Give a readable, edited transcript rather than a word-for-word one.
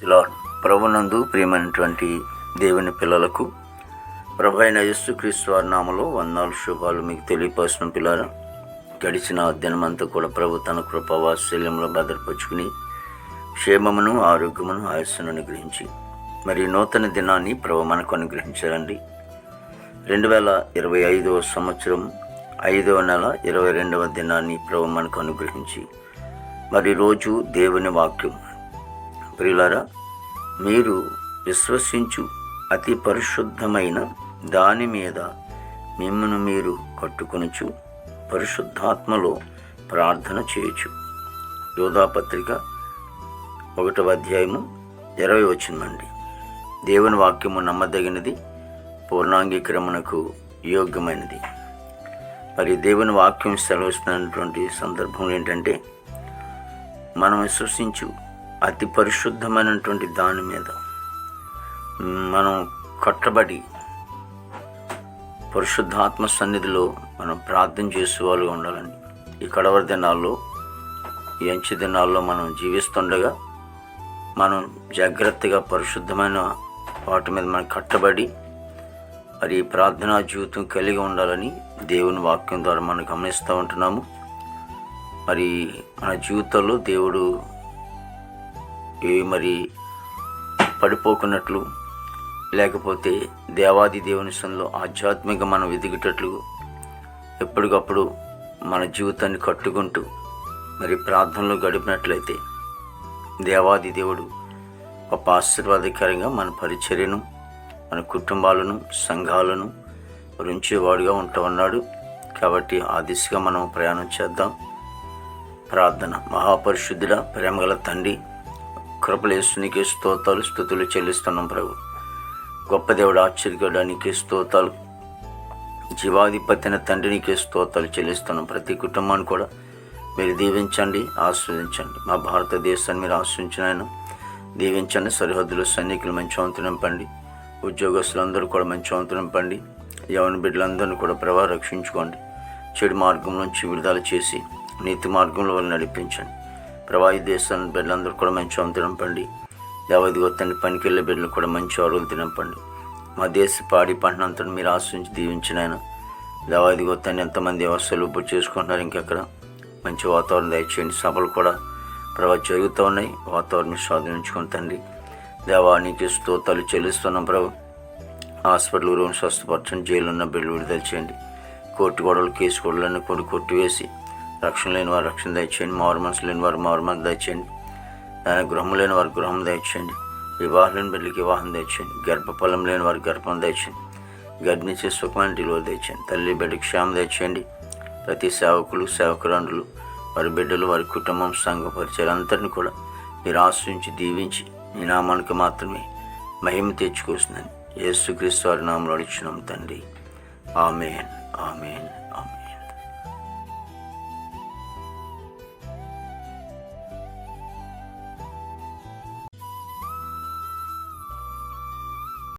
Lord. ప్రభునందు ప్రియమైనటువంటి దేవుని పిల్లలకు ప్రభు అయిన యేసుక్రీస్తు వారి నామములో వందనాలు, శుభాలు మీకు తెలియపరుచిన పిల్లరా. గడిచిన దినమంతా కూడా ప్రభు తన కృప వాత్సల్యంలో భద్రపరుచుకుని క్షేమమును, ఆరోగ్యమును, ఆయుస్సును అనుగ్రహించి మరి నూతన దినాన్ని ప్రభు మనకు అనుగ్రహించారండి. 2025 సంవత్సరం 5వ నెల 22వ దినాన్ని ప్రభు మనకు అనుగ్రహించి మరి రోజు దేవుని వాక్యం. ప్రియులారా, మీరు విశ్వసించు అతి పరిశుద్ధమైన దాని మీద మిమ్మల్ని మీరు కట్టుకొనుచు పరిశుద్ధాత్మలో ప్రార్థన చేయొచ్చు. యోధాపత్రిక 1వ అధ్యాయము 20 వచనమండి. దేవుని వాక్యము నమ్మదగినది, పూర్ణాంగీకరణకు యోగ్యమైనది. మరి దేవుని వాక్యం సెలవిస్తున్నటువంటి సందర్భంలో ఏంటంటే, మనం విశ్వసించు అతి పరిశుద్ధమైనటువంటి దాని మీద మనం కట్టబడి పరిశుద్ధాత్మ సన్నిధిలో మనం ప్రార్థన చేసేవాళ్ళుగా ఉండాలండి. ఈ కడవరి దినాల్లో, ఈ అంచె దినాల్లో మనం జీవిస్తుండగా మనం జాగ్రత్తగా పరిశుద్ధమైన వాటి మీద మనం కట్టబడి మరి ప్రార్థనా జీవితం కలిగి ఉండాలని దేవుని వాక్యం ద్వారా మనం గమనిస్తూ ఉంటున్నాము. మరి మన జీవితంలో దేవుడు మరి పడిపోకున్నట్లు, లేకపోతే దేవాది దేవుని సన్నిధిలో ఆధ్యాత్మికంగా మనం ఎదిగేటట్లు ఎప్పటికప్పుడు మన జీవితాన్ని కట్టుకుంటూ మరి ప్రార్థనలో గడిపినట్లయితే దేవాది దేవుడు గొప్ప ఆశీర్వాదకరంగా మన పరిచర్యను, మన కుటుంబాలను, సంఘాలను ఉంచేవాడుగా ఉంటూ ఉన్నాడు. కాబట్టి ఆ దిశగా మనం ప్రయాణం చేద్దాం. ప్రార్థన. మహాపరిశుద్ధుడా, ప్రేమగల తండ్రి, కృపలేసు నీకే స్తోత్రాలు, స్తుతులు చెల్లిస్తున్నాం ప్రభు. గొప్ప దేవుడు, ఆశ్చర్యకుడా నీకే స్తోత్రాలు. జీవాధిపతిన తండ్రి నీకే స్తోత్రాలు చెల్లిస్తున్నాం. ప్రతి కుటుంబాన్ని కూడా మీరు దీవించండి, ఆస్వాదించండి. మా భారతదేశాన్ని మీరు ఆశ్రయించిన దీవించండి. సరిహద్దులు సైనికులు మంచి వంతు నింపండి. ఉద్యోగస్తులందరూ కూడా మంచి వంతు నింపండి. యవన బిడ్డలందరినీ కూడా ప్రభావ రక్షించుకోండి. చెడు మార్గం నుంచి విడుదల చేసి నీతి మార్గంలో వాళ్ళు నడిపించండి. ప్రవాహి దేశాలను బిడ్డలందరూ కూడా మంచి వంతు నింపండి. దేవాది గొత్తాన్ని పనికెళ్ళే బిడ్డలు కూడా మంచి ఆరోగ్యం నింపండి. మా దేశ పాడి పంటనంతా మీరు ఆశ్రయించి దీవించిన ఆయన. దేవాది గొత్తాన్ని ఎంతమంది వ్యవస్థలు ఇప్పుడు చేసుకుంటున్నారు, ఇంకెక్కడ మంచి వాతావరణం దయచేయండి. సభలు కూడా ప్రభావ జరుగుతూ ఉన్నాయి. వాతావరణం స్వాధీనించుకుని తండ్రి దేవా నీకు స్తోత్రాలు చెల్లిస్తున్నాం ప్రభు. హాస్పిటల్ రూమ్ స్వస్థపరచండి. జైలు ఉన్న బిడ్డలు విడుదల చేయండి. కోర్టు గొడవలు, కేసు గొడవలన్నీ కూడా కొట్టివేసి రక్షణ లేని వారు రక్షణ దయచేయండి. మారు మనసు లేని వారు మారు మనసు దయచేయండి. దాని గృహం లేని వారు గృహం దయచేయండి. వివాహం లేని బిడ్డలకి వివాహం దయచేయండి. గర్భఫలం లేని వారి గర్భం దయచేయండి. గర్భిణీ సుఖమైన డెలివరీ దయచేయండి. తల్లి బిడ్డకి క్షేమం దయచేయండి. ప్రతి సేవకులు, సేవకురాండ్రులు, వారి బిడ్డలు, వారి కుటుంబం, సంఘ పరిచయాలందరినీ కూడా మీరు ఆశ్రయించి దీవించి మీ నామానికి మాత్రమే మహిమ తెచ్చుకొస్తుందని యేసుక్రీస్తు వారి నామములో అడుగుచున్నాం తండ్రి. ఆమేన్, ఆమేన్.